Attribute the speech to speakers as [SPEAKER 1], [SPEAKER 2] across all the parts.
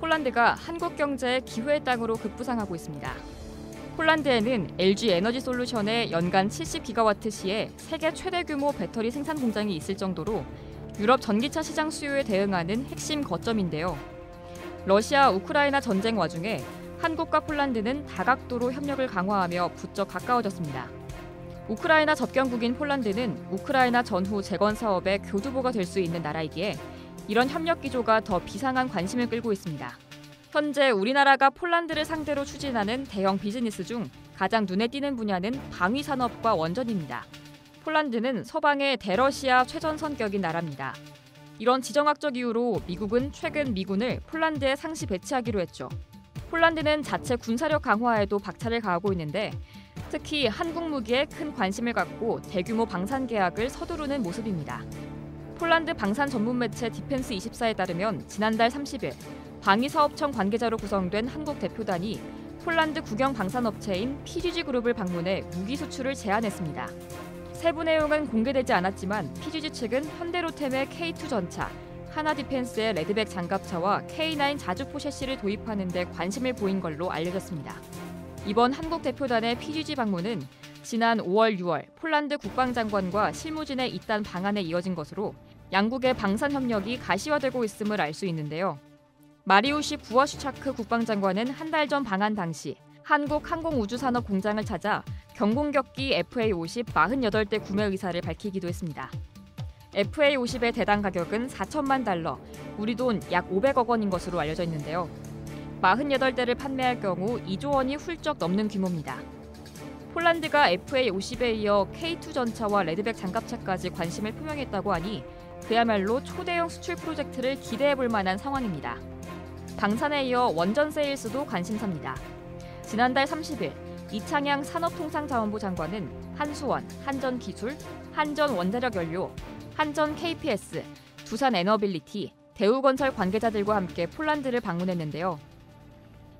[SPEAKER 1] 폴란드가 한국 경제의 기회의 땅으로 급부상하고 있습니다. 폴란드에는 LG 에너지 솔루션의 연간 70기가와트시의 세계 최대 규모 배터리 생산 공장이 있을 정도로 유럽 전기차 시장 수요에 대응하는 핵심 거점인데요. 러시아 우크라이나 전쟁 와중에 한국과 폴란드는 다각도로 협력을 강화하며 부쩍 가까워졌습니다. 우크라이나 접경국인 폴란드는 우크라이나 전후 재건 사업의 교두보가 될 수 있는 나라이기에 이런 협력 기조가 더 비상한 관심을 끌고 있습니다. 현재 우리나라가 폴란드를 상대로 추진하는 대형 비즈니스 중 가장 눈에 띄는 분야는 방위 산업과 원전입니다. 폴란드는 서방의 대러시아 최전 성격인 나라입니다. 이런 지정학적 이유로 미국은 최근 미군을 폴란드에 상시 배치하기로 했죠. 폴란드는 자체 군사력 강화에도 박차를 가하고 있는데 특히 한국 무기에 큰 관심을 갖고 대규모 방산 계약을 서두르는 모습입니다. 폴란드 방산 전문 매체 디펜스24에 따르면 지난달 30일 방위사업청 관계자로 구성된 한국 대표단이 폴란드 국영 방산업체인 PGG 그룹을 방문해 무기 수출을 제안했습니다. 세부 내용은 공개되지 않았지만 PGG 측은 현대로템의 K2 전차, 하나디펜스의 레드백 장갑차와 K9 자주포 셰시를 도입하는 데 관심을 보인 걸로 알려졌습니다. 이번 한국 대표단의 PGG 방문은 지난 5월, 6월 폴란드 국방장관과 실무진의 입단 방안에 이어진 것으로 양국의 방산 협력이 가시화되고 있음을 알 수 있는데요. 마리우시 부어슈차크 국방장관은 한 달 전 방한 당시 한국 항공우주산업 공장을 찾아 경공격기 FA-50 48대 구매 의사를 밝히기도 했습니다. FA-50의 대당 가격은 4천만 달러, 우리 돈 약 500억 원인 것으로 알려져 있는데요. 48대를 판매할 경우 2조 원이 훌쩍 넘는 규모입니다. 폴란드가 FA-50에 이어 K2 전차와 레드백 장갑차까지 관심을 표명했다고 하니 그야말로 초대형 수출 프로젝트를 기대해볼 만한 상황입니다. 방산에 이어 원전 세일스도 관심사입니다. 지난달 30일 이창양 산업통상자원부 장관은 한수원, 한전기술, 한전원자력연료, 한전 KPS, 두산에너빌리티, 대우건설 관계자들과 함께 폴란드를 방문했는데요.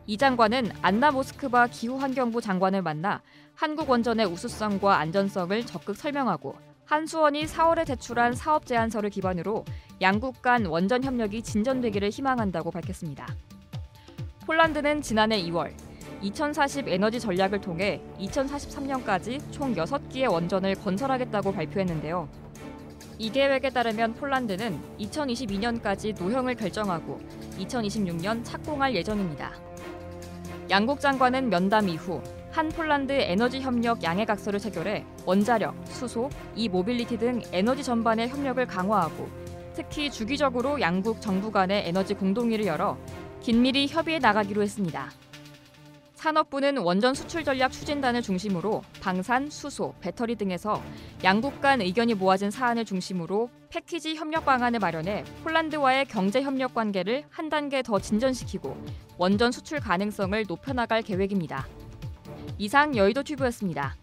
[SPEAKER 1] 이 장관은 안나 모스크바 기후환경부 장관을 만나 한국 원전의 우수성과 안전성을 적극 설명하고 한수원이 4월에 제출한 사업 제안서를 기반으로 양국 간 원전 협력이 진전되기를 희망한다고 밝혔습니다. 폴란드는 지난해 2월 2040 에너지 전략을 통해 2043년까지 총 6기의 원전을 건설하겠다고 발표했는데요. 이 계획에 따르면 폴란드는 2022년까지 노형을 결정하고 2026년 착공할 예정입니다. 양국 장관은 면담 이후 한 폴란드 에너지 협력 양해각서를 체결해 원자력, 수소, 이모빌리티 등 에너지 전반의 협력을 강화하고 특히 주기적으로 양국 정부 간의 에너지 공동회의를 열어 긴밀히 협의해 나가기로 했습니다. 산업부는 원전 수출 전략 추진단을 중심으로 방산, 수소, 배터리 등에서 양국 간 의견이 모아진 사안을 중심으로 패키지 협력 방안을 마련해 폴란드와의 경제 협력 관계를 한 단계 더 진전시키고 원전 수출 가능성을 높여나갈 계획입니다. 이상 여의도 튜브였습니다.